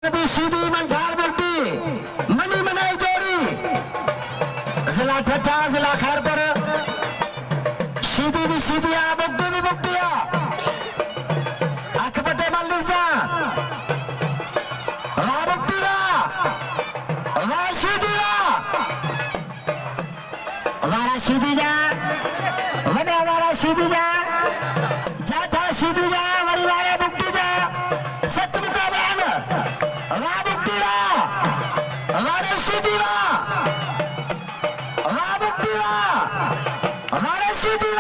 सीधी मंठार बुट्टी मनी मनाई जोड़ी जिला ठट्ठा जिला खैरपुर सीधी भी सीधिया बुट्टी भी बुट्टिया अखपटे मल्लिसा वा बुट्टी वा सीधी वारा सीधी जा वने वारा सीधी जा जाठा सीधी जा वरी वारा बुट्टी जा सत मुकाबला वा बुट्टी वारे सीधी वा बुट्टी वारे सीधी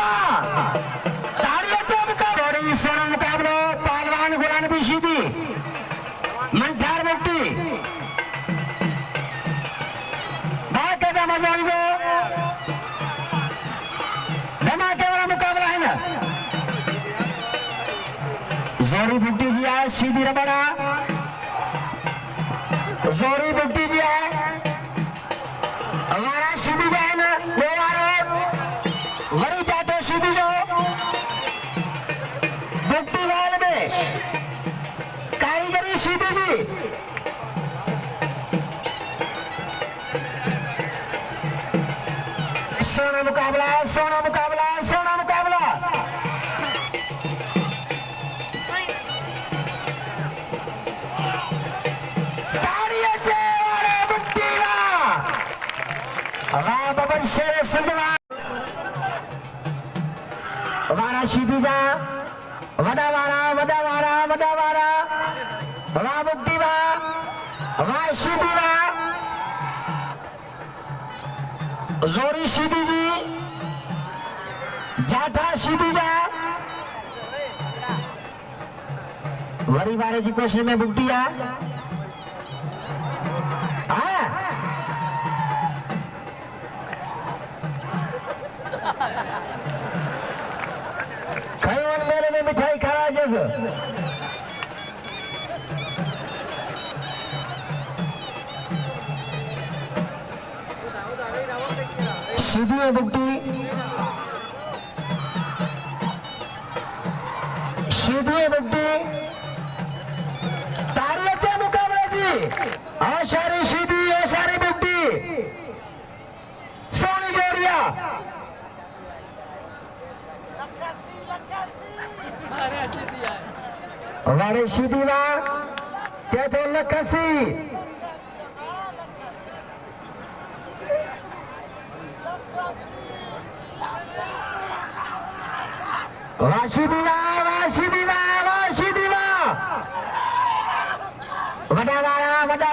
ताड़ियाचा मुकाबला सोना मुकाबला पहलवान गुलाम भी सीधी मंठार बुट्टी बाकी का मजा आएगा धमाके वाला मुकाबला है ना जोरी बुट्टी जी है सीधी रबड़ा जोरी बुट्टी जी है हमारा सीधी जाए ना वो वाले वरी जाते सीधी जो बुट्टी वाले में कारीगरी सीधी जी सोना मुकाबला सोना मुकाबला सोना मुकाबला बाबा शेर सिंधवा वारा सीधी जा वडा वारा वडा वारा वडा वारा वा बुट्टी वा सीधी वा जोरी सीधी जी जाठा सीधी जा वरी वारे जी कोशिश में बुट्टी आ खाईवन मेले में मिठाई खा जैसे सीधी है बुट्टी सीधी है बुट्टी ताड़ियाचा मुकाबला जी आशारी सीधी आशारी बुट्टी सोनी जोड़िया वाड़े सीधी वा चेतो लखसी वासीदी वा वासीदी वा वासीदी वा वडा वारा वडा